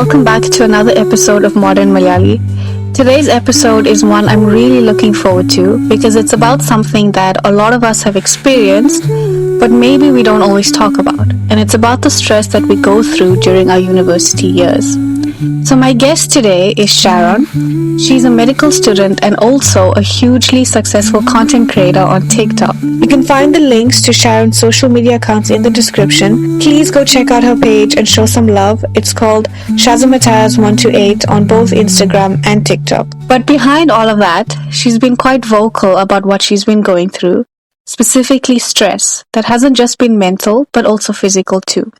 welcome back to another episode of Modern Malayali. Today's episode is one I'm really looking forward to because it's about something that a lot of us have experienced, but maybe we don't always talk about. And it's about the stress that we go through during our university years. So my guest today is Sharon. She's a medical student and also a hugely successful content creator on TikTok. You can find the links to Sharon's social media accounts in the description. Please go check out her page and show some love. It's called Shazamataz128 on both Instagram and TikTok. But behind all of that, she's been quite vocal about what she's been going through, specifically stress that hasn't just been mental but also physical too.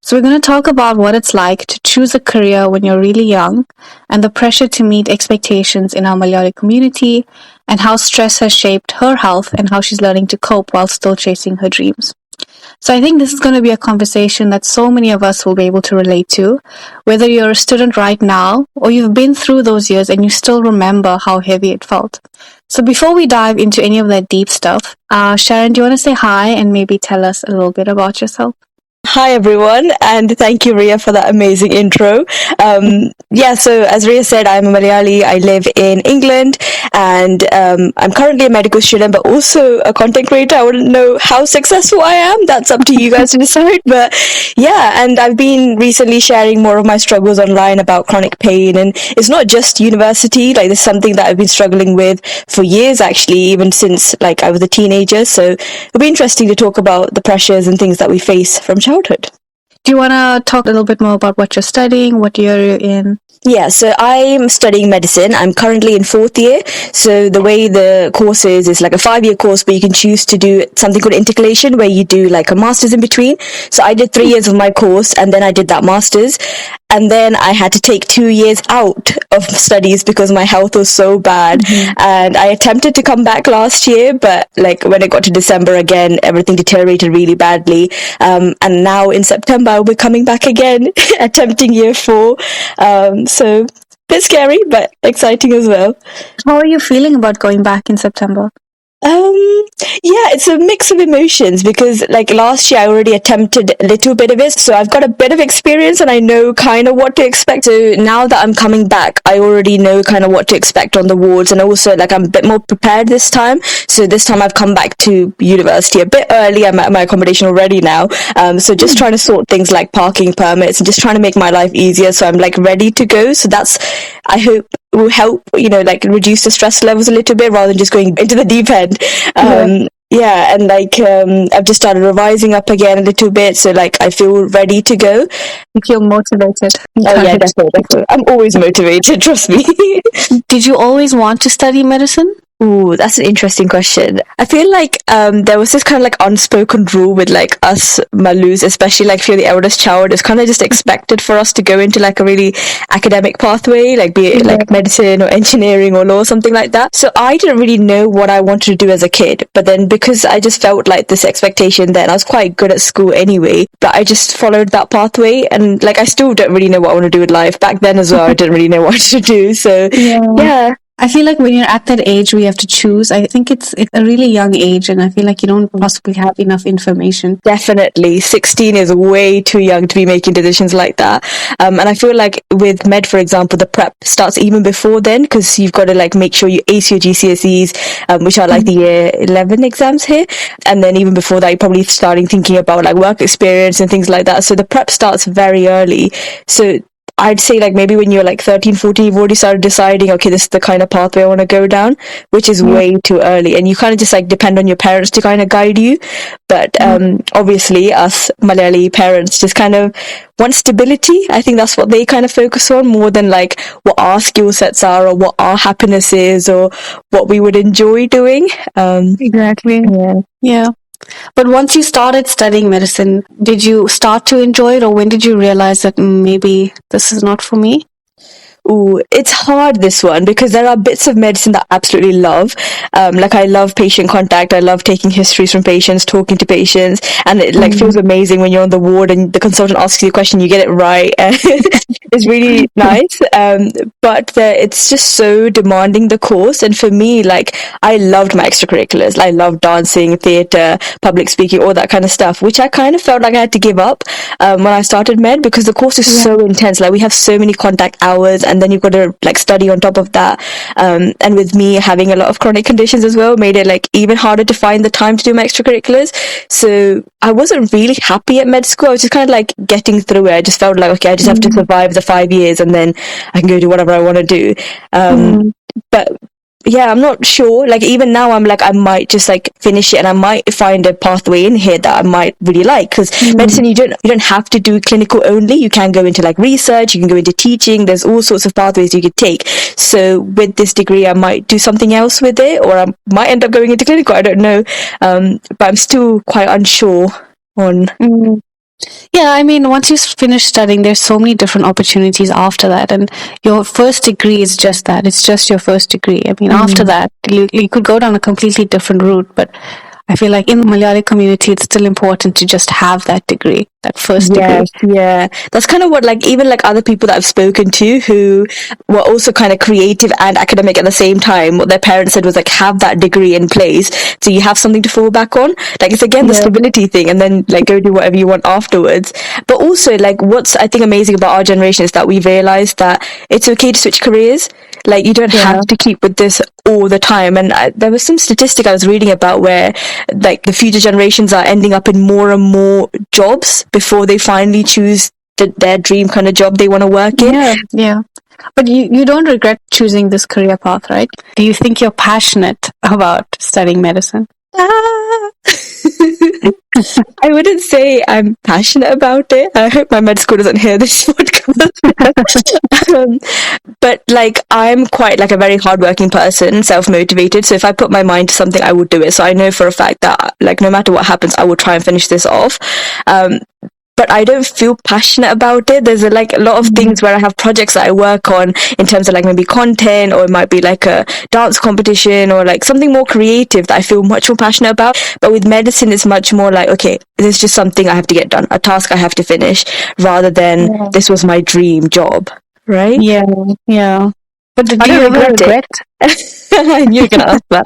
So we're going to talk about what it's like to choose a career when you're really young and the pressure to meet expectations in our Malayali community and how stress has shaped her health and how she's learning to cope while still chasing her dreams. So I think this is going to be a conversation that so many of us will be able to relate to, whether you're a student right now or you've been through those years and you still remember how heavy it felt. So before we dive into any of that deep stuff, Sharon, do you want to say hi and maybe tell us a little bit about yourself? Hi everyone, and thank you Ria for that amazing intro. So as Ria said, I'm a Malayali. I live in England, and I'm currently a medical student, but also a content creator. I wouldn't know how successful I am. That's up to you guys to decide. But yeah, and I've been recently sharing more of my struggles online about chronic pain, and it's not just university. Like, this is something that I've been struggling with for years, actually, even since like I was a teenager. So it'll be interesting to talk about the pressures and things that we face from childhood. Do you want to talk a little bit more about what you're studying, what year you're in? Yeah, so I'm studying medicine. I'm currently in 4th year. So the way the course is like a 5-year course, but you can choose to do something called intercalation, where you do like a master's in between. So I did 3 years of my course, and then I did that master's. And then I had to take 2 years out of studies because my health was so bad. Mm-hmm. And I attempted to come back last year, but like when it got to December again, everything deteriorated really badly. And now in September, I'll be coming back again, attempting year 4. So a bit scary, but exciting as well. How are you feeling about going back in September? Yeah, it's a mix of emotions because like last year I already attempted a little bit of it, so I've got a bit of experience and I know kind of what to expect. So now that I'm coming back, I already know kind of what to expect on the wards, and also like I'm a bit more prepared this time. So this time I've come back to university a bit early. I'm at my accommodation already now. So just trying to sort things like parking permits and just trying to make my life easier. So I'm like ready to go. So that's, I hope, will help, like reduce the stress levels a little bit rather than just going into the deep end. Yeah, and like I've just started revising up again a little bit, so like I feel ready to go. You feel motivated. Oh yeah, definitely. I'm always motivated, trust me. Did you always want to study medicine? Ooh, that's an interesting question. I feel like there was this kind of like unspoken rule with like us Malus, especially like if you're the eldest child, it's kind of just expected for us to go into like a really academic pathway, like be it like medicine or engineering or law or something like that. So I didn't really know what I wanted to do as a kid, but then because I just felt like this expectation, then I was quite good at school anyway, but I just followed that pathway, and like I still don't really know what I want to do with life. Back then as well, I didn't really know what to do. So yeah. I feel like when you're at that age where you have to choose, I think it's a really young age, and I feel like you don't possibly have enough information. Definitely. 16 is way too young to be making decisions like that. And I feel like with med, for example, the prep starts even before then, because you've got to like make sure you ace your GCSEs, which are like the year 11 exams here. And then even before that, you're probably starting thinking about like work experience and things like that. So the prep starts very early. So I'd say like maybe when you're like 13, 14, you've already started deciding, okay, this is the kind of pathway I want to go down, which is way too early. And you kind of just like depend on your parents to kind of guide you. But obviously us Malayali parents just kind of want stability. I think that's what they kind of focus on more than like what our skill sets are or what our happiness is or what we would enjoy doing. Exactly. Yeah. But once you started studying medicine, did you start to enjoy it, or when did you realize that maybe this is not for me? Ooh, it's hard, this one, because there are bits of medicine that I absolutely love. Like, I love patient contact. I love taking histories from patients, talking to patients, and it like feels amazing when you're on the ward and the consultant asks you a question, you get it right. It's really nice. But it's just so demanding, the course. And for me, like, I loved my extracurriculars. I loved dancing, theatre, public speaking, all that kind of stuff, which I kind of felt like I had to give up when I started med, because the course is so intense. Like, we have so many contact hours, and then you've got to like study on top of that. And with me having a lot of chronic conditions as well, made it like even harder to find the time to do my extracurriculars. So I wasn't really happy at med school. I was just kind of like getting through it. I just felt like, okay, I just have to survive the 5 years and then I can go do whatever I want to do. But yeah, I'm not sure. Like, even now I'm like, I might just like finish it, and I might find a pathway in here that I might really like, because medicine, you don't have to do clinical only. You can go into like research, you can go into teaching. There's all sorts of pathways you could take. So with this degree, I might do something else with it, or I might end up going into clinical. I don't know. But I'm still quite unsure on. Yeah, I mean, once you finish studying, there's so many different opportunities after that, and your first degree is just that. It's just your first degree. I mean, after that, you could go down a completely different route, but I feel like in the Malayali community, it's still important to just have that degree, that first degree. Yeah. That's kind of what, like, even like other people that I've spoken to who were also kind of creative and academic at the same time, what their parents said was like, have that degree in place so you have something to fall back on. Like, it's again the stability thing, and then like go do whatever you want afterwards. But also, like, what's I think amazing about our generation is that we've realized that it's okay to switch careers. Like, you don't have to keep with this all the time. And there was some statistic I was reading about where like the future generations are ending up in more and more jobs before they finally choose their dream kind of job they want to work in. Yeah. But you don't regret choosing this career path, right? Do you think you're passionate about studying medicine? I wouldn't say I'm passionate about it. I hope my med school doesn't hear this podcast. But like, I'm quite like a very hardworking person, self-motivated. So if I put my mind to something, I would do it. So I know for a fact that like, no matter what happens, I will try and finish this off. But I don't feel passionate about it. There's a lot of things where I have projects that I work on in terms of like maybe content, or it might be like a dance competition, or like something more creative that I feel much more passionate about. But with medicine, it's much more like, okay, this is just something I have to get done, a task I have to finish, rather than this was my dream job, right? Yeah. But do you ever regret? I knew you were going to ask that.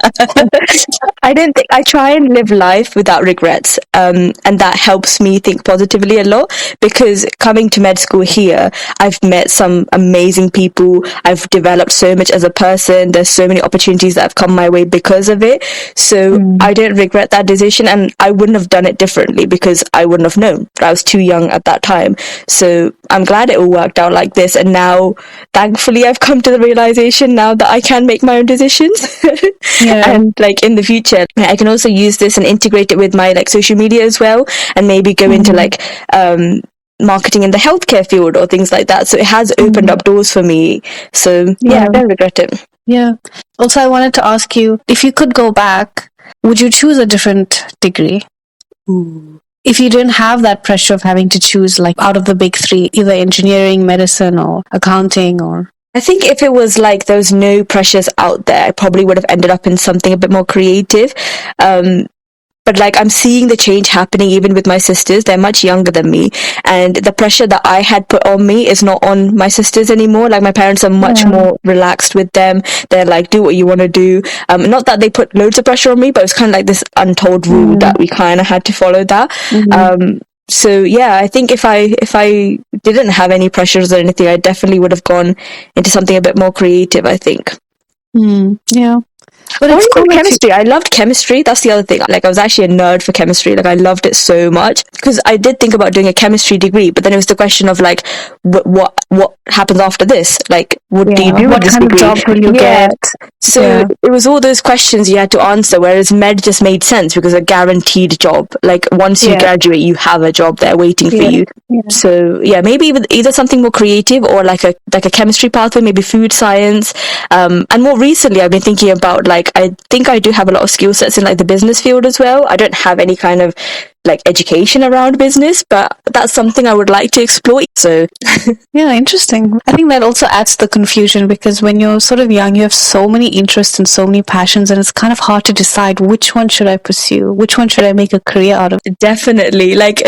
I don't think I try and live life without regrets, and that helps me think positively a lot, because coming to med school here, I've met some amazing people. I've developed so much as a person. There's so many opportunities that have come my way because of it. So I don't regret that decision, and I wouldn't have done it differently because I wouldn't have known. I was too young at that time. So I'm glad it all worked out like this, and now thankfully I've come to the realization now that I can make my own decisions. And like in the future, I can also use this and integrate it with my like social media as well, and maybe go into like marketing in the healthcare field or things like that. So it has opened up doors for me. So I don't regret it. Also, I wanted to ask you, if you could go back, would you choose a different degree? If you didn't have that pressure of having to choose like out of the big three, either engineering, medicine, or accounting, or... I think if it was like there was no pressures out there, I probably would have ended up in something a bit more creative. But like, I'm seeing the change happening even with my sisters. They're much younger than me, and the pressure that I had put on me is not on my sisters anymore. Like, my parents are much more relaxed with them. They're like, do what you want to do. Not that they put loads of pressure on me, but it's kind of like this untold rule that we kind of had to follow that. So yeah, I think if I didn't have any pressures or anything, I definitely would have gone into something a bit more creative, I think. But it's cool. Chemistry. I loved chemistry. That's the other thing. Like, I was actually a nerd for chemistry. Like, I loved it so much, because I did think about doing a chemistry degree, but then it was the question of like, what happens after this? Like, what do you do with this degree? What kind of job will you get? So it was all those questions you had to answer, whereas med just made sense because a guaranteed job. Like, once you graduate, you have a job there waiting for you. So maybe either something more creative, or like a chemistry pathway, maybe food science. And more recently, I've been thinking about like, I think I do have a lot of skill sets in like the business field as well. I don't have any kind of like education around business, but that's something I would like to explore. So Yeah, interesting. I think that also adds to the confusion, because when you're sort of young, you have so many interests and so many passions, and it's kind of hard to decide which one should I pursue, which one should I make a career out of. definitely, like,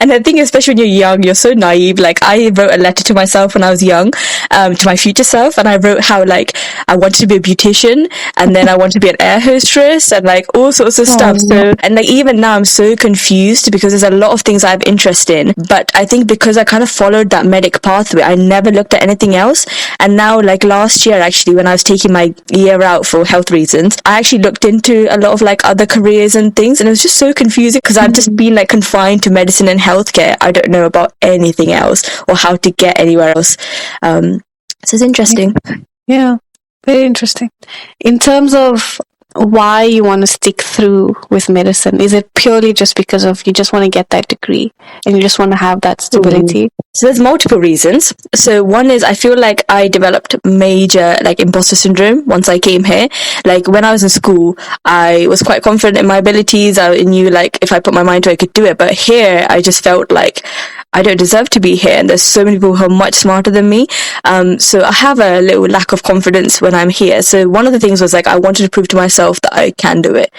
and I think especially when you're young, you're so naive. Like, I wrote a letter to myself when I was young, to my future self, and I wrote how like I wanted to be a beautician, and then I wanted to be an air hostess, and like all sorts of stuff. So, and like even now I'm so confused because there's a lot of things I have interest in, but I think because I kind of followed that medic pathway, I never looked at anything else. And now, like last year actually, when I was taking my year out for health reasons, I actually looked into a lot of like other careers and things, and it was just so confusing because I've just been like confined to medicine and healthcare. I don't know about anything else or how to get anywhere else. So it's interesting. Yeah, very interesting. In terms of why you want to stick through with medicine, is it purely just because of you just want to get that degree and you just want to have that stability? So there's multiple reasons. So one is I feel like I developed major like imposter syndrome once I came here. Like when I was in school, I was quite confident in my abilities. I knew like if I put my mind to it, I could do it. But here, I just felt like I don't deserve to be here, and there's so many people who are much smarter than me. So I have a little lack of confidence when I'm here. So one of the things was like I wanted to prove to myself that I can do it,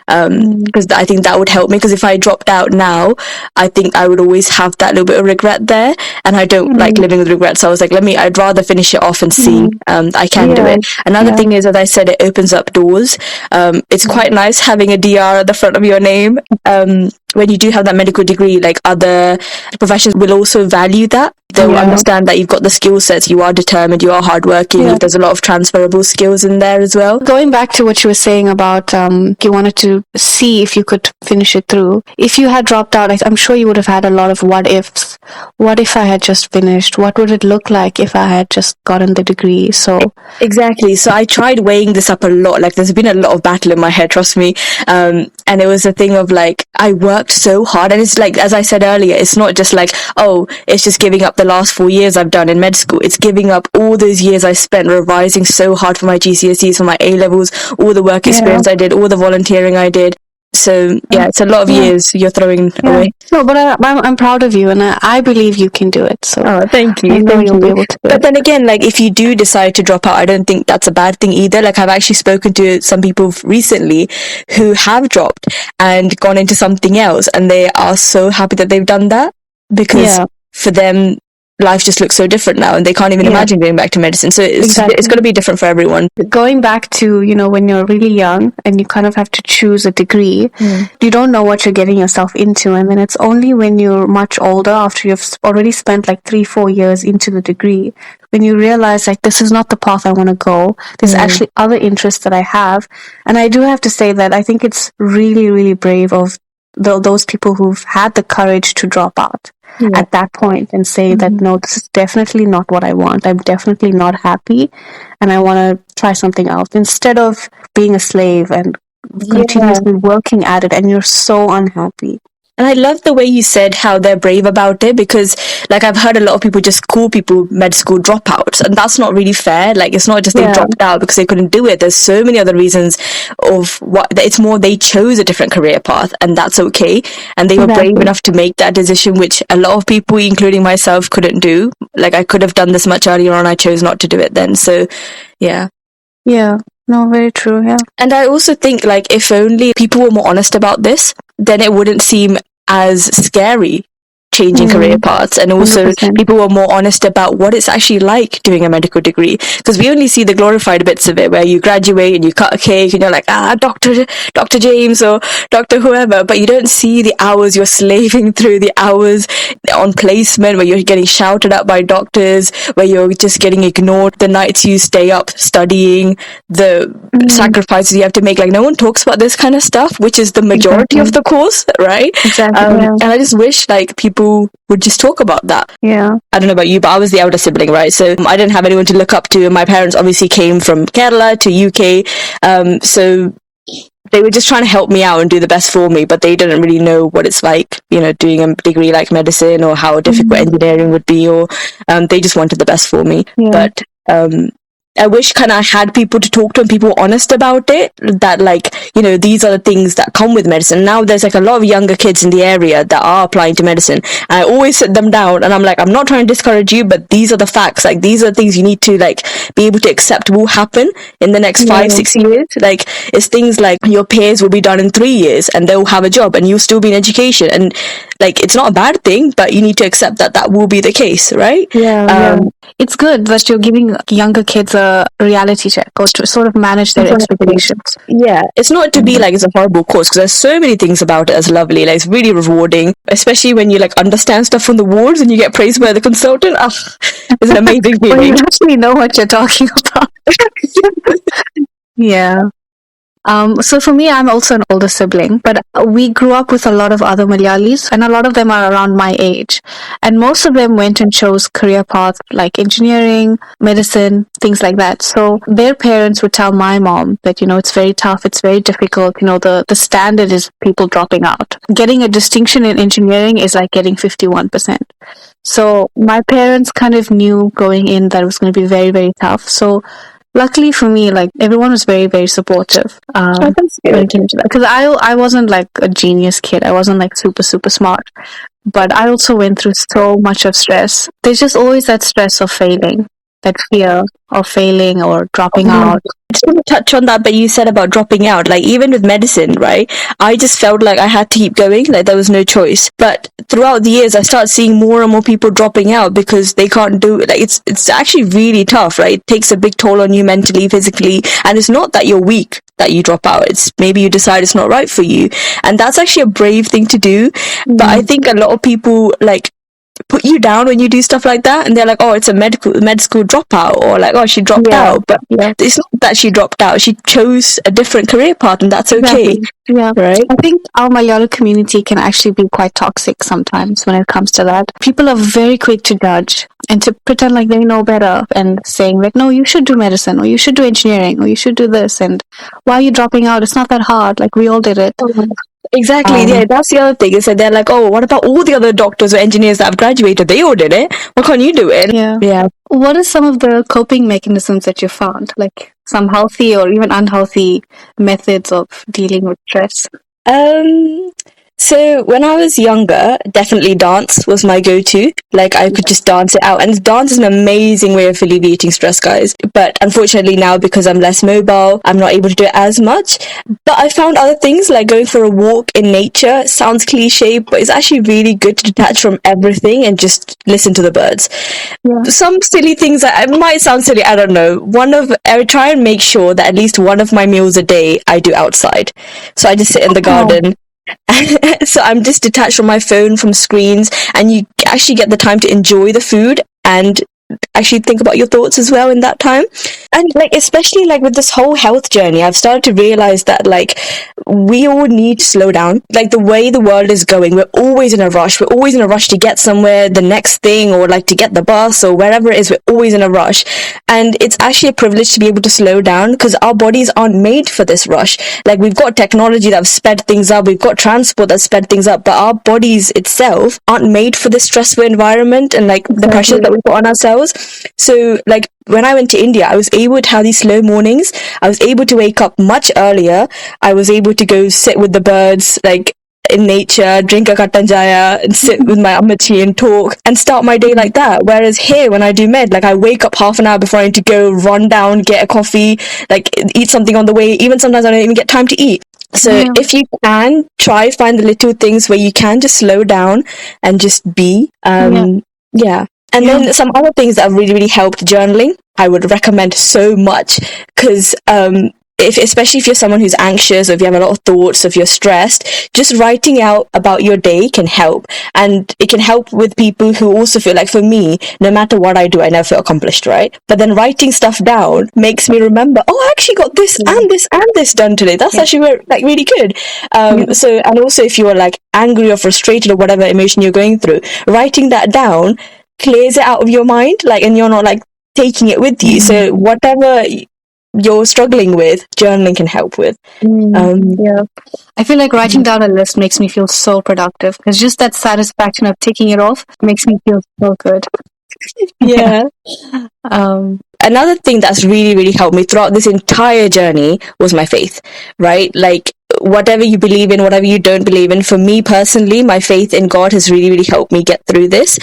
because I think that would help me. Because if I dropped out now, I think I would always have that little bit of regret there, and I don't like living with regret. So I was like, I'd rather finish it off and see I can do it. Another thing is, as I said, it opens up doors. It's quite nice having a DR at the front of your name. When you do have that medical degree, like other professions will also value that. They'll understand that you've got the skill sets, you are determined, you are hardworking. There's a lot of transferable skills in there as well. Going back to what you were saying about you wanted to see if you could finish it through. If you had dropped out, I'm sure you would have had a lot of what ifs. What if I had just finished? What would it look like if I had just gotten the degree? So exactly. So I tried weighing this up a lot. Like there's been a lot of battle in my head, trust me. And it was a thing of like, I worked so hard, and it's like, as I said earlier, it's not just like, oh, it's just giving up the last 4 years I've done in med school. It's giving up all those years I spent revising so hard for my GCSEs, for my A levels, all the work experience I did, all the volunteering I did. So yeah, it's a lot of years you're throwing away. No, but I'm proud of you, and I believe you can do it. So thank you. I know you'll be able to do But it. then again, like if you do decide to drop out, I don't think that's a bad thing either. Like I've actually spoken to some people recently who have dropped and gone into something else, and they are so happy that they've done that, because for them life just looks so different now, and they can't even imagine going back to medicine. So it's going to be different for everyone. Going back to, when you're really young and you kind of have to choose a degree, you don't know what you're getting yourself into. And then it's only when you're much older, after you've already spent like 3-4 years into the degree, when you realize like, this is not the path I want to go. There's actually other interests that I have. And I do have to say that I think it's really, really brave of those people who've had the courage to drop out at that point and say that, no, this is definitely not what I want. I'm definitely not happy, and I want to try something else, instead of being a slave and continuously working at it, and you're so unhappy. And I love the way you said how they're brave about it, because like I've heard a lot of people just call people med school dropouts, and that's not really fair. Like it's not just they dropped out because they couldn't do it. There's so many other reasons of what. It's more they chose a different career path, and that's okay. And they were brave enough to make that decision, which a lot of people, including myself, couldn't do. Like I could have done this much earlier on. I chose not to do it then. So yeah. No, very true. And I also think like if only people were more honest about this, then it wouldn't seem as scary changing career paths, and also 100%. people were more honest about what it's actually like doing a medical degree, because we only see the glorified bits of it where you graduate and you cut a cake and you're like, Dr. James or Dr. whoever, but you don't see the hours you're slaving through, the hours on placement where you're getting shouted at by doctors, where you're just getting ignored, the nights you stay up studying, the sacrifices you have to make. Like no one talks about this kind of stuff, which is the majority of the course, right? And I just wish like people would just talk about that. I don't know about you, but I was the elder sibling, right? So I didn't have anyone to look up to, and my parents obviously came from Kerala to UK, so they were just trying to help me out and do the best for me, but they didn't really know what it's like, doing a degree like medicine, or how difficult engineering would be, or they just wanted the best for me. But I wish kind of I had people to talk to and people were honest about it, that like, you know, these are the things that come with medicine. Now there's like a lot of younger kids in the area that are applying to medicine, and I always sit them down and I'm like, I'm not trying to discourage you, but these are the facts. Like, these are things you need to like be able to accept will happen in the next 5-6 years. Like, it's things like your peers will be done in 3 years and they'll have a job and you'll still be in education, and like, it's not a bad thing, but you need to accept that that will be the case, right? It's good that you're giving younger kids a reality check, or to sort of manage their expectations. Yeah, it's not to be like it's a horrible course, because there's so many things about it that's lovely. Like, it's really rewarding, especially when you like understand stuff from the wards and you get praised by the consultant. It's an amazing feeling. Well, you actually know what you're talking about. Yeah. So for me, I'm also an older sibling, but we grew up with a lot of other Malayalis, and a lot of them are around my age. And most of them went and chose career paths like engineering, medicine, things like that. So their parents would tell my mom that, you know, it's very tough, it's very difficult. You know, the standard is people dropping out. Getting a distinction in engineering is like getting 51%. So my parents kind of knew going in that it was going to be very, very tough. So luckily for me, like, everyone was very, very supportive. Because I wasn't like a genius kid. I wasn't like super, super smart. But I also went through so much of stress. There's just always that stress of failing, that fear of failing or dropping out. I just want to touch on that, but you said about dropping out. Like, even with medicine, right? I just felt like I had to keep going, like there was no choice. But throughout the years, I started seeing more and more people dropping out because they can't do it. Like, it's actually really tough, right? It takes a big toll on you mentally, physically, and it's not that you're weak that you drop out. It's maybe you decide it's not right for you, and that's actually a brave thing to do. But I think a lot of people like put you down when you do stuff like that, and they're like, oh, it's a med school dropout, or like, oh, she dropped out. But it's not that she dropped out, she chose a different career path, and that's okay. Right? I think our Malayalam community can actually be quite toxic sometimes when it comes to that. People are very quick to judge and to pretend like they know better, and saying like, no, you should do medicine, or you should do engineering, or you should do this, and why are you dropping out? It's not that hard, like we all did it. Exactly, yeah, that's the other thing, is that they're like, oh, what about all the other doctors or engineers that have graduated? They all did it. Why can't you do it? Yeah. What are some of the coping mechanisms that you found? Like some healthy or even unhealthy methods of dealing with stress? So when I was younger, definitely dance was my go-to. Like, I could just dance it out, and dance is an amazing way of alleviating stress, guys. But unfortunately now, because I'm less mobile, I'm not able to do it as much. But I found other things, like going for a walk in nature. Sounds cliche, but it's actually really good to detach from everything and just listen to the birds. Some silly things that might sound silly, I don't know. I try and make sure that at least one of my meals a day I do outside. So I just sit in the garden. So I'm just detached from my phone, from screens, and you actually get the time to enjoy the food and actually think about your thoughts as well in that time. And like, especially like with this whole health journey, I've started to realize that like we all need to slow down. Like, the way the world is going, we're always in a rush. We're always in a rush to get somewhere, the next thing, or like to get the bus or wherever it is. We're always in a rush, and it's actually a privilege to be able to slow down, because our bodies aren't made for this rush. Like, we've got technology that have sped things up, we've got transport that sped things up, but our bodies itself aren't made for this stressful environment and like the pressure that we put on ourselves. So like, when I went to India, I was able to have these slow mornings. I was able to wake up much earlier. I was able to go sit with the birds, like in nature, drink a kattanjaya and sit with my ammachi and talk and start my day like that. Whereas here, when I do med, like, I wake up half an hour before I need to go, run down, get a coffee, like eat something on the way. Even sometimes I don't even get time to eat. So if you can, try find the little things where you can just slow down and just be. And then some other things that have really, really helped, journaling, I would recommend so much, because especially if you're someone who's anxious, or if you have a lot of thoughts, or if you're stressed, just writing out about your day can help. And it can help with people who also feel like, for me, no matter what I do, I never feel accomplished, right? But then writing stuff down makes me remember, oh, I actually got this and this and this done today. That's actually like really good. So, and also if you are like angry or frustrated or whatever emotion you're going through, writing that down clears it out of your mind, like, and you're not like taking it with you. So whatever you're struggling with, journaling can help with. I feel like writing down a list makes me feel so productive, because just that satisfaction of ticking it off makes me feel so good. another thing that's really, really helped me throughout this entire journey was my faith, right? Like, whatever you believe in, whatever you don't believe in, for me personally, my faith in God has really, really helped me get through this.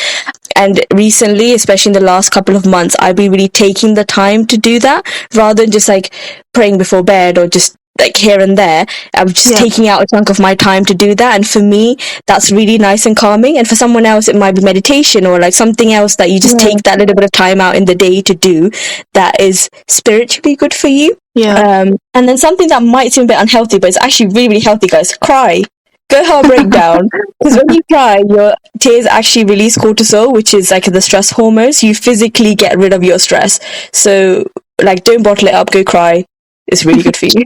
And recently, especially in the last couple of months, I've been really taking the time to do that rather than just like praying before bed or just like here and there. I'm just taking out a chunk of my time to do that. And for me, that's really nice and calming. And for someone else, it might be meditation or like something else that you just take that little bit of time out in the day to do that is spiritually good for you. And then something that might seem a bit unhealthy, but it's actually really, really healthy, guys. Cry. Go have a breakdown. Because when you cry, your tears actually release cortisol, which is like the stress hormones. You physically get rid of your stress. So, like, don't bottle it up. Go cry. It's really good for you.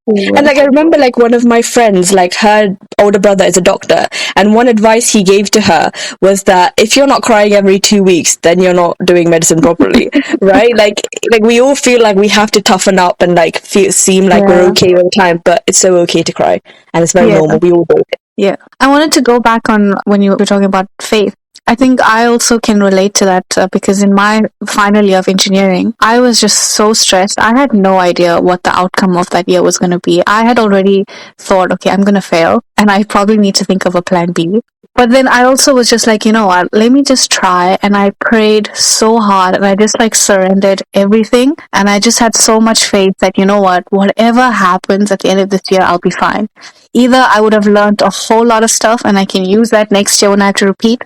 And like I remember like one of my friends, like her older brother is a doctor, and one advice he gave to her was that if you're not crying every 2 weeks, then you're not doing medicine properly. Right? Like we all feel like we have to toughen up and like seem like we're okay all the time, but it's so okay to cry, and it's very normal. We all do it. Yeah. I wanted to go back on when you were talking about faith. I think I also can relate to that because in my final year of engineering, I was just so stressed. I had no idea what the outcome of that year was going to be. I had already thought, okay, I'm going to fail and I probably need to think of a plan B. But then I also was just like, you know what, let me just try. And I prayed so hard and I just like surrendered everything. And I just had so much faith that, you know what, whatever happens at the end of this year, I'll be fine. Either I would have learned a whole lot of stuff and I can use that next year when I have to repeat,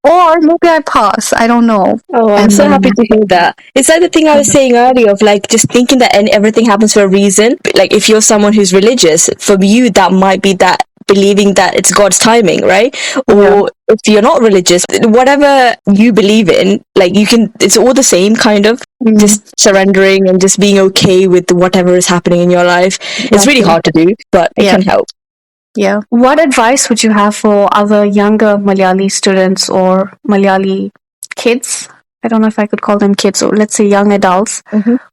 or maybe I pass. I don't know. Oh, I'm so happy to hear that. It's like the thing I was saying earlier of like just thinking that everything happens for a reason. Like if you're someone who's religious, for you that might be that believing that it's God's timing, right? Or if you're not religious, whatever you believe in, like you can, it's all the same kind of just surrendering and just being okay with whatever is happening in your life. It's really hard to do, but it can help. Yeah. What advice would you have for other younger Malayali students or Malayali kids? I don't know if I could call them kids, or let's say young adults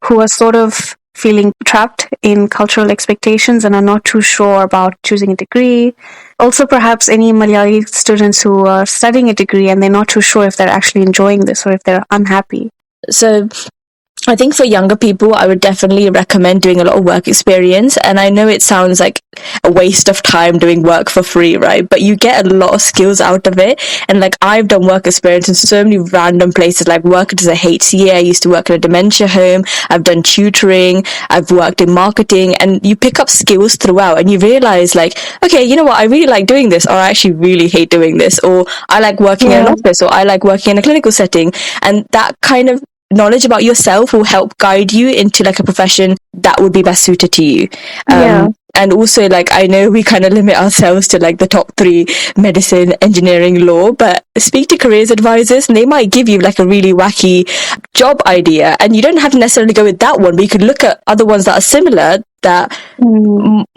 who are sort of feeling trapped in cultural expectations and are not too sure about choosing a degree. Also, perhaps any Malayali students who are studying a degree and they're not too sure if they're actually enjoying this or if they're unhappy. So I think for younger people, I would definitely recommend doing a lot of work experience. And I know it sounds like a waste of time doing work for free, right? But you get a lot of skills out of it. And like I've done work experience in so many random places, like worked as a HCA. I used to work in a dementia home. I've done tutoring. I've worked in marketing, and you pick up skills throughout and you realize like, okay, you know what? I really like doing this, or I actually really hate doing this, or I like working in an office, or I like working in a clinical setting. And that kind of knowledge about yourself will help guide you into like a profession that would be best suited to you. And also, like, I know we kind of limit ourselves to like the top 3: medicine, engineering, law, but speak to careers advisors and they might give you like a really wacky job idea, and you don't have to necessarily go with that one, but you could look at other ones that are similar that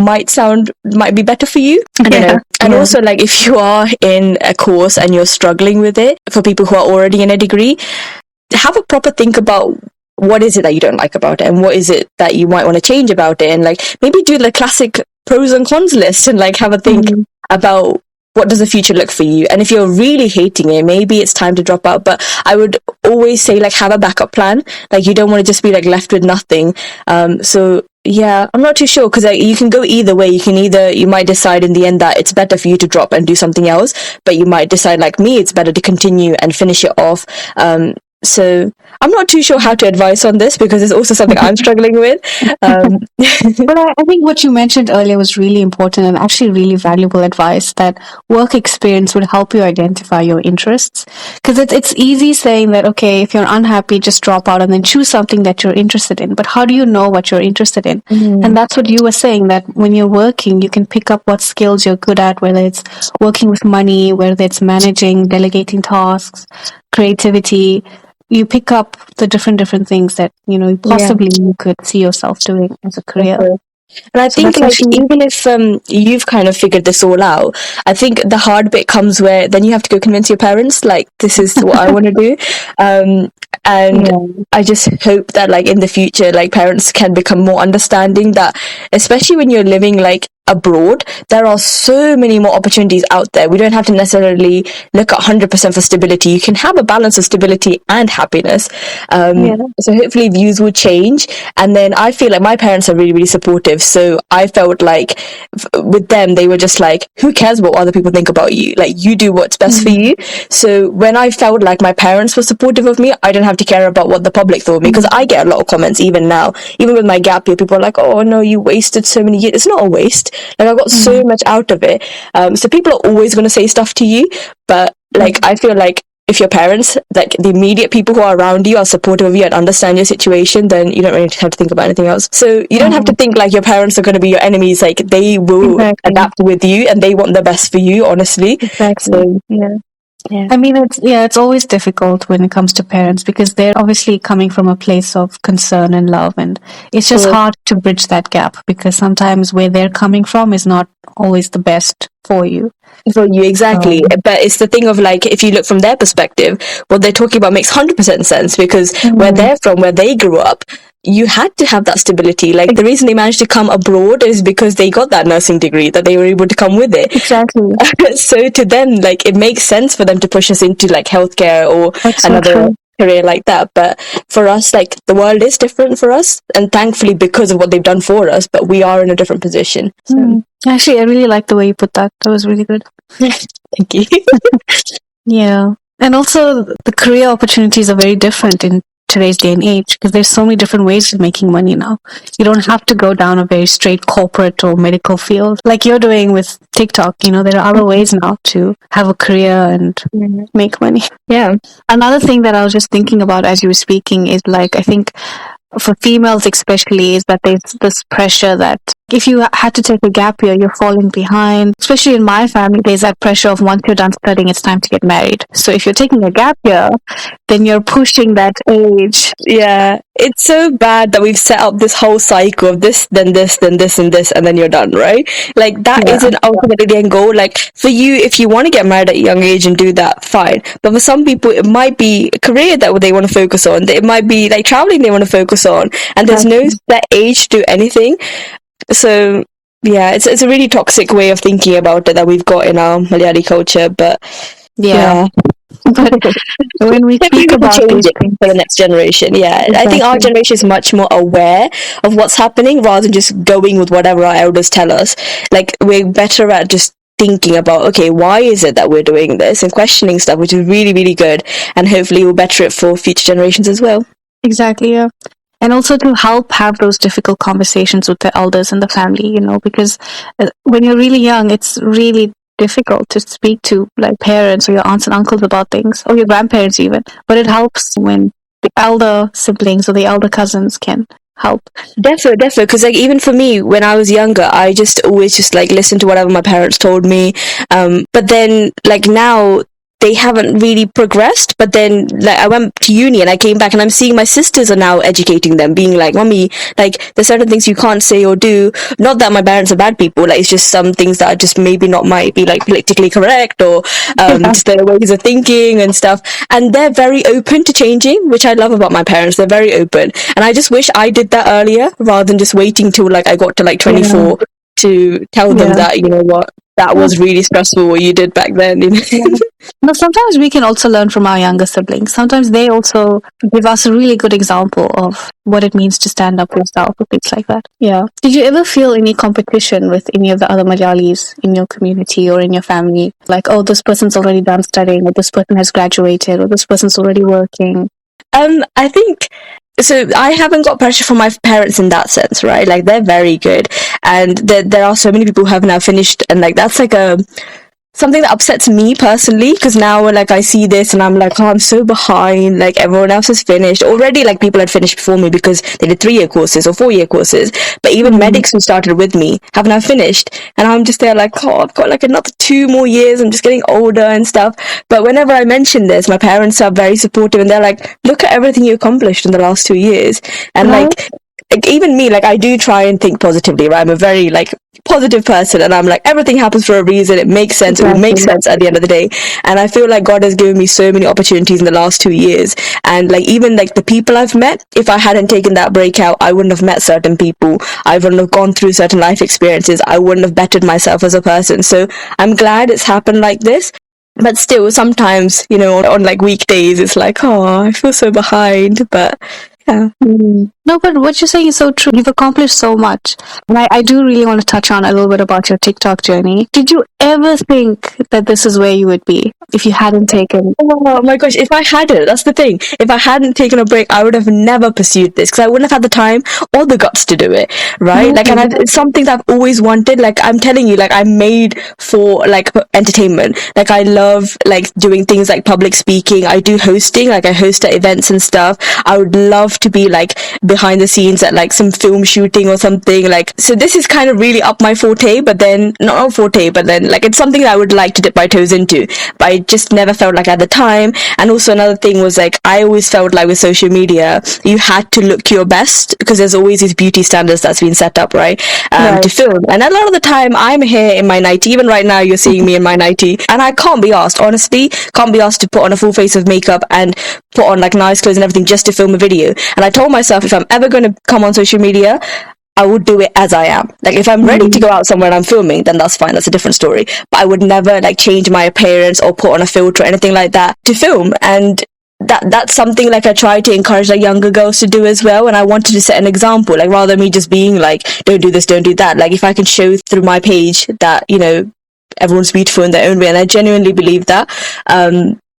might be better for you. I don't know. And also, like, if you are in a course and you're struggling with it, for people who are already in a degree, have a proper think about what is it that you don't like about it and what is it that you might want to change about it, and like maybe do the classic pros and cons list and like have a think about what does the future look for you. And if you're really hating it, maybe it's time to drop out. But I would always say like have a backup plan. Like you don't want to just be like left with nothing. So yeah, I'm not too sure, because like, you can go either way. You might decide in the end that it's better for you to drop and do something else, but you might decide like me, it's better to continue and finish it off. So I'm not too sure how to advise on this, because it's also something I'm struggling with. But I think what you mentioned earlier was really important and actually really valuable advice, that work experience would help you identify your interests. Because it's easy saying that, okay, if you're unhappy, just drop out and then choose something that you're interested in. But how do you know what you're interested in? And that's what you were saying, that when you're working, you can pick up what skills you're good at, whether it's working with money, whether it's managing, delegating tasks, creativity. You pick up the different things that, you know, possibly you could see yourself doing as a career. And I think like even if you've kind of figured this all out, I think the hard bit comes where then you have to go convince your parents like this is what I want to do. And I just hope that like in the future, like parents can become more understanding, that especially when you're living like abroad, there are so many more opportunities out there. We don't have to necessarily look at 100% for stability. You can have a balance of stability and happiness. So hopefully views will change. And then I feel like my parents are really, really supportive. So I felt like with them, they were just like, who cares what other people think about you? Like, you do what's best for you. So when I felt like my parents were supportive of me, I didn't have to care about what the public thought of me, because I get a lot of comments even now. Even with my gap year, people are like, oh no, you wasted so many years. It's not a waste. Like, I got so much out of it. So people are always going to say stuff to you, but like, I feel like if your parents, like the immediate people who are around you, are supportive of you and understand your situation, then you don't really have to think about anything else. So you don't have to think like your parents are going to be your enemies. Like, they will adapt with you and they want the best for you, honestly. Exactly. So, I mean, it's always difficult when it comes to parents, because they're obviously coming from a place of concern and love, and it's just hard to bridge that gap, because sometimes where they're coming from is not always the best for you. Exactly. But it's the thing of like, if you look from their perspective, what they're talking about makes 100% sense, because where they're from, where they grew up, you had to have that stability. Like, the reason they managed to come abroad is because they got that nursing degree, that they were able to come with it. Exactly. So to them, like, it makes sense for them to push us into like healthcare or another career like that. But for us, like, the world is different for us, and thankfully, because of what they've done for us, but we are in a different position. So. Actually, I really like the way you put that. That was really good. Thank you. Yeah. And also, the career opportunities are very different in today's day and age, because there's so many different ways of making money now. You don't have to go down a very straight corporate or medical field like you're doing with TikTok. You know, there are other ways now to have a career and make money. Yeah. Another thing that I was just thinking about as you were speaking is, like, I think for females especially, is that there's this pressure that if you had to take a gap year, you're falling behind. Especially in my family, there's that pressure of once you're done studying, it's time to get married. So if you're taking a gap year, then you're pushing that age. Yeah, it's so bad that we've set up this whole cycle of this, then this, then this, and this, and then you're done, right? Like, that isn't ultimately the end goal. Like, for you, if you want to get married at a young age and do that, fine. But for some people, it might be a career that they want to focus on. It might be like traveling they want to focus on, and there's no set age to do anything. So yeah, it's a really toxic way of thinking about it that we've got in our Malayali culture. But but when we speak about change it for the next generation, I think our generation is much more aware of what's happening rather than just going with whatever our elders tell us. Like, we're better at just thinking about, okay, why is it that we're doing this, and questioning stuff, which is really, really good, and hopefully we'll better it for future generations as well. Exactly, yeah. And also to help have those difficult conversations with the elders in the family, you know, because when you're really young, it's really difficult to speak to like parents or your aunts and uncles about things, or your grandparents even. But it helps when the elder siblings or the elder cousins can help. Definitely, because like, even for me, when I was younger, I just always just like listened to whatever my parents told me. But then like now, they haven't really progressed. But then like, I went to uni and I came back and I'm seeing my sisters are now educating them, being like, Mummy, like, there's certain things you can't say or do. Not that my parents are bad people, like, it's just some things that are just maybe not might be like politically correct, or just their ways of thinking and stuff. And they're very open to changing, which I love about my parents. They're very open, and I just wish I did that earlier rather than just waiting till like I got to like 24 to tell them that, you know what, that was really stressful what you did back then. You know? But sometimes we can also learn from our younger siblings. Sometimes they also give us a really good example of what it means to stand up for yourself or things like that. Yeah. Did you ever feel any competition with any of the other Malayalis in your community or in your family? Like, oh, this person's already done studying, or this person has graduated, or this person's already working? I think... So I haven't got pressure from my parents in that sense, right? Like, they're very good, and there are so many people who have now finished, and like, that's like something that upsets me personally, because now like I see this and I'm like, oh, I'm so behind, like everyone else has finished already. Like, people had finished before me because they did 3-year courses or 4-year courses, but even medics who started with me have now finished, and I'm just there like, oh, I've got like another 2 more years, I'm just getting older and stuff. But whenever I mention this, my parents are very supportive, and they're like, look at everything you accomplished in the last 2 years. And like, even me, like, I do try and think positively, right? I'm a very like positive person, and I'm like, everything happens for a reason. It makes sense. It will make sense at the end of the day. And I feel like God has given me so many opportunities in the last 2 years. And like, even like the people I've met, if I hadn't taken that breakout, I wouldn't have met certain people. I wouldn't have gone through certain life experiences. I wouldn't have bettered myself as a person. So I'm glad it's happened like this. But still, sometimes, you know, on like weekdays, it's like, oh, I feel so behind. But yeah. No, but what you're saying is so true. You've accomplished so much. And I do really want to touch on a little bit about your TikTok journey. Did you ever think that this is where you would be if you hadn't taken... Oh my gosh, if I hadn't, that's the thing. If I hadn't taken a break, I would have never pursued this because I wouldn't have had the time or the guts to do it, right? Like, and it's something that I've always wanted. Like, I'm telling you, like, I'm made for, like, entertainment. Like, I love, like, doing things like public speaking. I do hosting, like, I host at events and stuff. I would love to be, like, behind the scenes at like some film shooting or something, like, so this is kind of really up my forte, but then not forte, but then like it's something that I would like to dip my toes into, but I just never felt like at the time. And also another thing was like, I always felt like with social media you had to look your best because there's always these beauty standards that's been set up, right? To film, and a lot of the time I'm here in my nightie. Even right now you're seeing me in my nightie, and I can't be asked, honestly, can't be asked to put on a full face of makeup and put on like nice clothes and everything just to film a video. And I told myself, if I'm ever going to come on social media, I would do it as I am. Like, if I'm ready to go out somewhere and I'm filming, then that's fine, that's a different story. But I would never like change my appearance or put on a filter or anything like that to film. And that's something like I try to encourage like younger girls to do as well. And I wanted to set an example, like, rather than me just being like, don't do this, don't do that. Like, if I can show through my page that, you know, everyone's beautiful in their own way, and I genuinely believe that.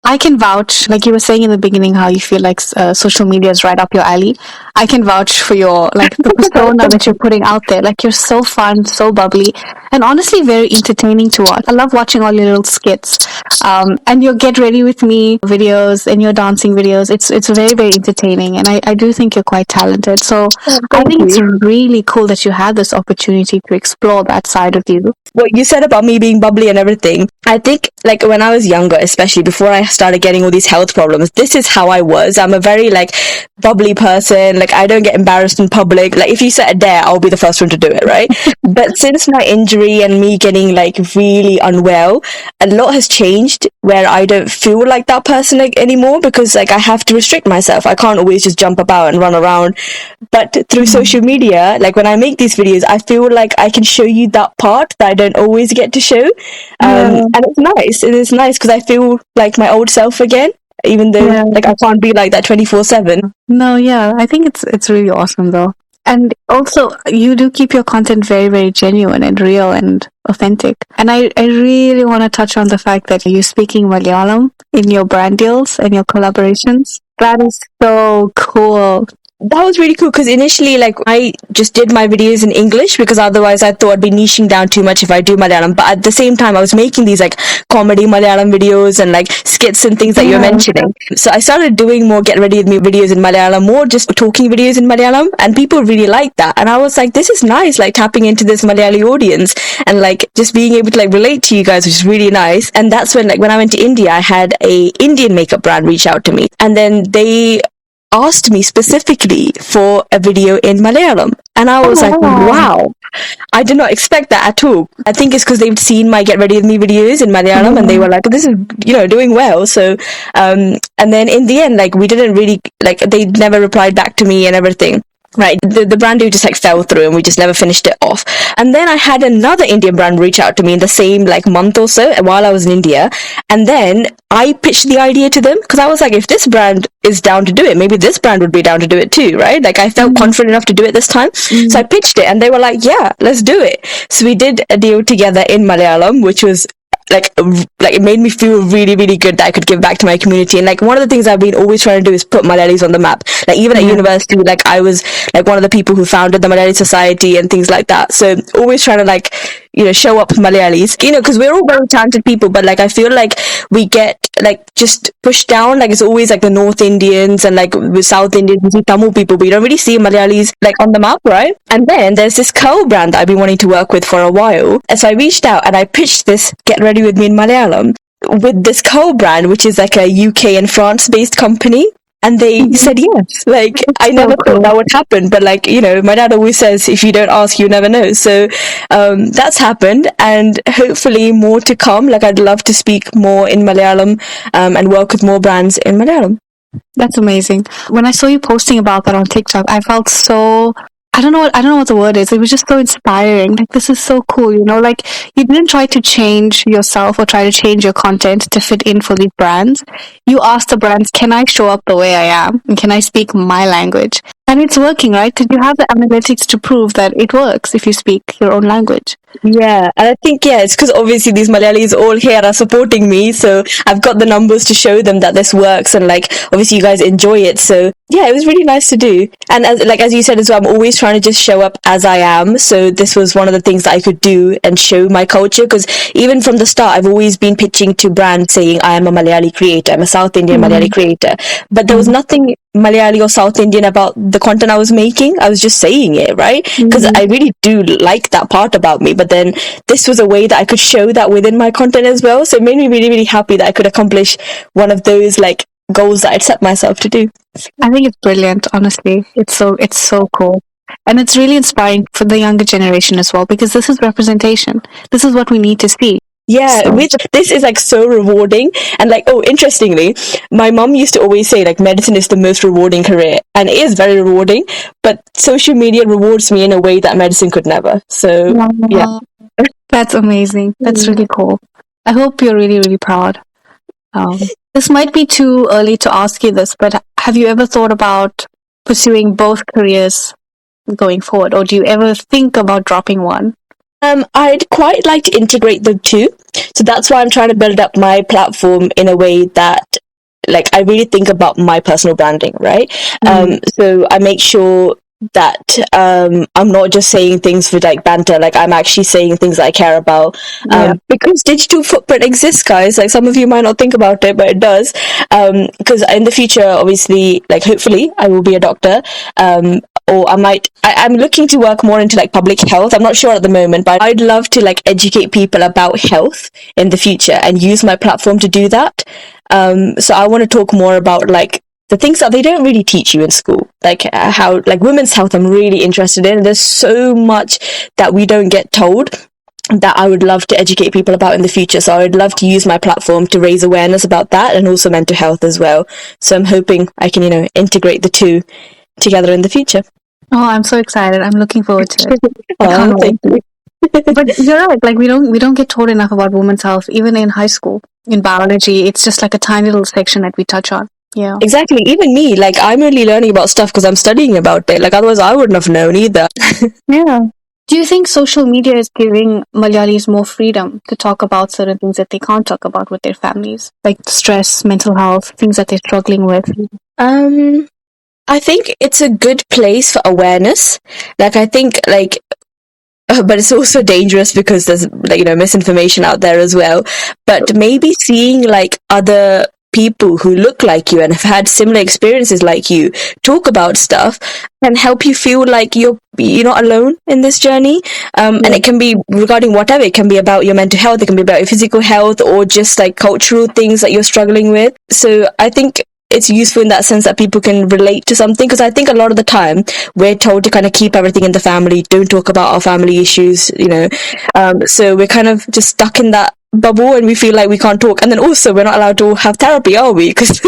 I can vouch, like you were saying in the beginning, how you feel like social media is right up your alley. I can vouch for your, like, the persona that you're putting out there. Like, you're so fun, so bubbly, and honestly very entertaining to watch. I love watching all your little skits. And your Get Ready With Me videos and your dancing videos. It's very, very entertaining, and I do think you're quite talented. So I think it's really cool that you had this opportunity to explore that side of you. What you said about me being bubbly and everything, I think, like, when I was younger, especially before I started getting all these health problems, this is how I was. I'm a very, like, bubbly person. Like, I don't get embarrassed in public. Like, if you set a dare, I'll be the first one to do it, right? But since my injury and me getting, like, really unwell, a lot has changed where I don't feel like that person anymore, because, like, I have to restrict myself. I can't always just jump about and run around. But through social media, like, when I make these videos, I feel like I can show you that part that I don't always get to show. And it's nice. It is nice because I feel like my old self again, even though like I can't be like that 24/7. No, yeah, I think it's really awesome though. And also, you do keep your content very, very genuine and real and authentic. And I really want to touch on the fact that you're speaking Malayalam in your brand deals and your collaborations. That is so cool. That was really cool because initially, like, I just did my videos in English because otherwise I thought I'd be niching down too much if I do Malayalam. But at the same time, I was making these like comedy Malayalam videos and like skits and things that you're mentioning. So I started doing more Get Ready With Me videos in Malayalam, more just talking videos in Malayalam, and people really liked that. And I was like, this is nice, like tapping into this Malayali audience and like just being able to like relate to you guys, which is really nice. And that's when, like, when I went to India, I had a Indian makeup brand reach out to me, and then they asked me specifically for a video in Malayalam, and I was like, wow, I did not expect that at all. I think it's because they've seen my Get Ready With Me videos in Malayalam, and they were like, this is, you know, doing well. So and then in the end, like, we didn't really, like, they never replied back to me and everything. Right, the brand deal just like fell through and we just never finished it off. And then I had another Indian brand reach out to me in the same like month or so while I was in India, and then I pitched the idea to them because I was like, if this brand is down to do it, maybe this brand would be down to do it too, right? Like, I felt confident enough to do it this time. So I pitched it and they were like, yeah, let's do it. So we did a deal together in Malayalam, which was like it made me feel really, really good that I could give back to my community. And like, one of the things I've been always trying to do is put Malayalis on the map. Like, even at university, like, I was like one of the people who founded the Malayali Society and things like that. So always trying to, like, you know, show up Malayalis, you know, because we're all very talented people, but like, I feel like we get like just pushed down. Like, it's always like the North Indians and like with South Indians, we see Tamil people, but you don't really see Malayalis like on the map, right? And then there's this curl brand that I've been wanting to work with for a while, and so I reached out and I pitched this Get Ready With Me in Malayalam with this curl brand, which is like a UK and France based company. And they said yes. Like, I So never cool. thought that would happen, but like, my dad always says, if you don't ask, you never know. So, that's happened, and hopefully more to come. Like, I'd love to speak more in Malayalam, and work with more brands in Malayalam. That's amazing. When I saw you posting about that on TikTok, I felt so, I don't know what the word is. It was just so inspiring. Like, this is so cool, like you didn't try to change yourself or try to change your content to fit in for these brands. You asked the brands, can I show up the way I am? And can I speak my language? And it's working, right? Because you have the analytics to prove that it works if you speak your own language. Yeah, and I think, it's because obviously these Malayalis all here are supporting me, so I've got the numbers to show them that this works, and like, obviously you guys enjoy it, so yeah, it was really nice to do. And as you said as well, I'm always trying to just show up as I am, so this was one of the things that I could do and show my culture, because even from the start, I've always been pitching to brands saying, I am a Malayali creator, I'm a South Indian Malayali creator, but there was nothing Malayali or South Indian about the content I was making. I was just saying it, right? Because I really do like that part about me, but then this was a way that I could show that within my content as well, so it made me really, really happy that I could accomplish one of those like goals that I'd set myself to do. I think it's brilliant, honestly. It's so cool. And it's really inspiring for the younger generation as well, because this is representation. This is what we need to see. Yeah, So- which this is like so rewarding. And like, oh, interestingly, my mom used to always say like medicine is the most rewarding career, and it is very rewarding, but social media rewards me in a way that medicine could never. So yeah. That's amazing. That's really cool. I hope you're really, really proud. This might be too early to ask you this, but have you ever thought about pursuing both careers going forward, or do you ever think about dropping one? I'd quite like to integrate the two. So that's why I'm trying to build up my platform in a way that like I really think about my personal branding, right? So I make sure that I'm not just saying things for like banter, like I'm actually saying things that I care about. Because digital footprint exists, guys. Like some of you might not think about it, but it does. Because in the future, obviously, like hopefully I will be a doctor. Or I'm looking to work more into like public health. I'm not sure at the moment, but I'd love to like educate people about health in the future and use my platform to do that. So I want to talk more about like the things that they don't really teach you in school, like how like women's health I'm really interested in. There's so much that we don't get told that I would love to educate people about in the future. So I would love to use my platform to raise awareness about that, and also mental health as well. So I'm hoping I can, integrate the two together in the future. Oh, I'm so excited. I'm looking forward to it. I Oh, can't thank wait. But you're right, like we don't get taught enough about women's health, even in high school. In biology, it's just like a tiny little section that we touch on. Yeah. Exactly. Even me, like I'm only learning about stuff because I'm studying about it. Like otherwise I wouldn't have known either. Yeah. Do you think social media is giving Malayalis more freedom to talk about certain things that they can't talk about with their families? Like stress, mental health, things that they're struggling with? I think it's a good place for awareness. Like I think like but it's also dangerous because there's like misinformation out there as well. But maybe seeing like other people who look like you and have had similar experiences like you talk about stuff can help you feel like you're not alone in this journey. And it can be regarding whatever. It can be about your mental health, it can be about your physical health, or just like cultural things that you're struggling with. So I think it's useful in that sense that people can relate to something, because I think a lot of the time we're told to kind of keep everything in the family, don't talk about our family issues, so we're kind of just stuck in that bubble and we feel like we can't talk. And then also we're not allowed to have therapy, are we? Because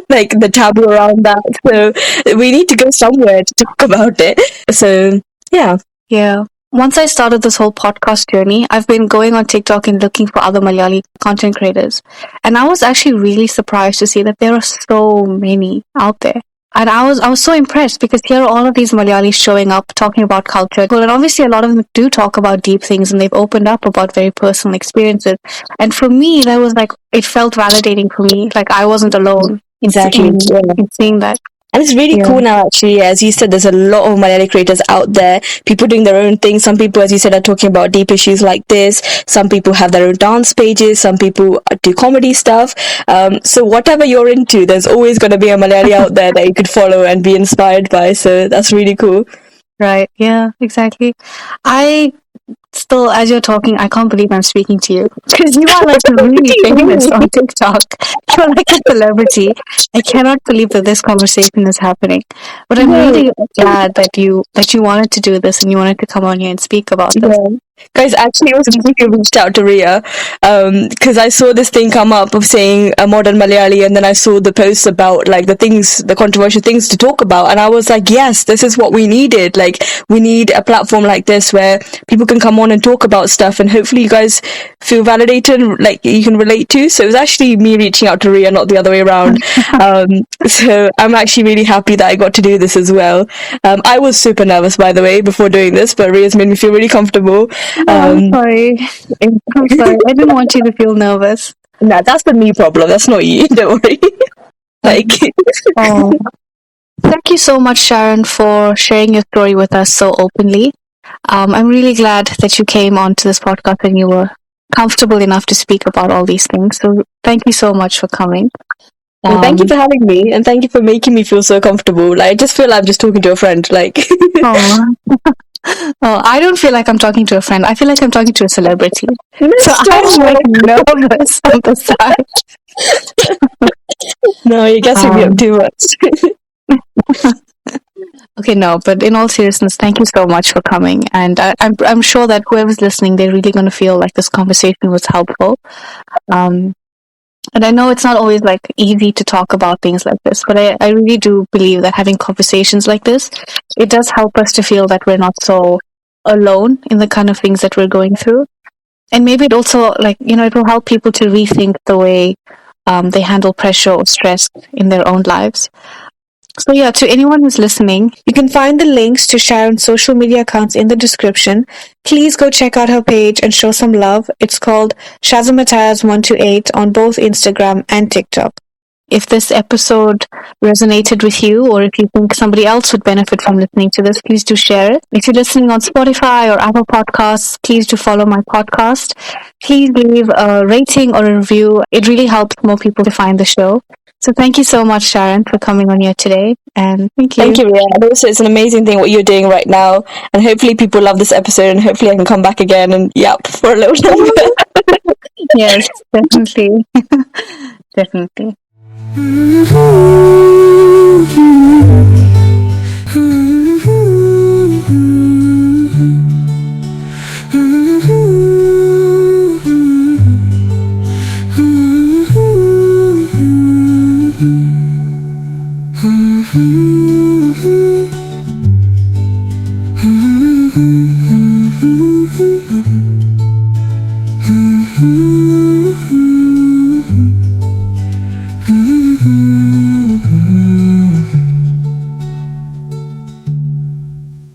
like the taboo around that, so we need to go somewhere to talk about it. So yeah. Once I started this whole podcast journey, I've been going on TikTok and looking for other Malayali content creators. And I was actually really surprised to see that there are so many out there. And I was so impressed, because here are all of these Malayalis showing up, talking about culture. Well, and obviously a lot of them do talk about deep things, and they've opened up about very personal experiences. And for me, that was like, it felt validating for me. Like I wasn't alone in seeing that. And it's really cool now, actually. As you said, there's a lot of Malayali creators out there, people doing their own thing. Some people, as you said, are talking about deep issues like this. Some people have their own dance pages. Some people do comedy stuff. So whatever you're into, there's always going to be a Malayali out there that you could follow and be inspired by. So that's really cool. Right. Yeah, exactly. I still, as you're talking, I can't believe I'm speaking to you because you are like really famous on TikTok. You're like a celebrity. I cannot believe that this conversation is happening. But I'm No. really glad that you wanted to do this and you wanted to come on here and speak about this. Yeah. Guys, actually, it was me who reached out to Ria because I saw this thing come up of saying a modern Malayali, and then I saw the posts about like the controversial things to talk about, and I was like, yes, this is what we needed. Like, we need a platform like this where people can come on and talk about stuff, and hopefully, you guys feel validated, and, like you can relate to. So it was actually me reaching out to Ria, not the other way around. So I'm actually really happy that I got to do this as well. I was super nervous, by the way, before doing this, but Ria's made me feel really comfortable. I'm sorry. I'm sorry. I didn't want you to feel nervous. Nah, that's the me problem. That's not you. Don't worry. Like, Oh. Thank you so much, Sharon, for sharing your story with us so openly. I'm really glad that you came onto this podcast and you were comfortable enough to speak about all these things. So thank you so much for coming. well, thank you for having me, and thank you for making me feel so comfortable. Like, I just feel like I'm just talking to a friend. Like, Oh. Oh, I don't feel like I'm talking to a friend. I feel like I'm talking to a celebrity. So I'm like nervous on the side. No, you guys me up too much. Okay, no, but in all seriousness, thank you so much for coming. And I'm sure that whoever's listening, they're really going to feel like this conversation was helpful. And I know it's not always like easy to talk about things like this, but I really do believe that having conversations like this, it does help us to feel that we're not so alone in the kind of things that we're going through. And maybe it also, like, it will help people to rethink the way they handle pressure or stress in their own lives. So yeah, to anyone who's listening, you can find the links to Sharon's social media accounts in the description. Please go check out her page and show some love. It's called Shazamataz128 on both Instagram and TikTok. If this episode resonated with you, or if you think somebody else would benefit from listening to this, please do share it. If you're listening on Spotify or Apple Podcasts, please do follow my podcast. Please leave a rating or a review. It really helps more people to find the show. So thank you so much, Sharon, for coming on here today. And thank you. Thank you, Ria. And also, it's an amazing thing what you're doing right now. And hopefully people love this episode, and hopefully I can come back again and yap for a little longer. Yes, definitely. Definitely. Mm-hmm.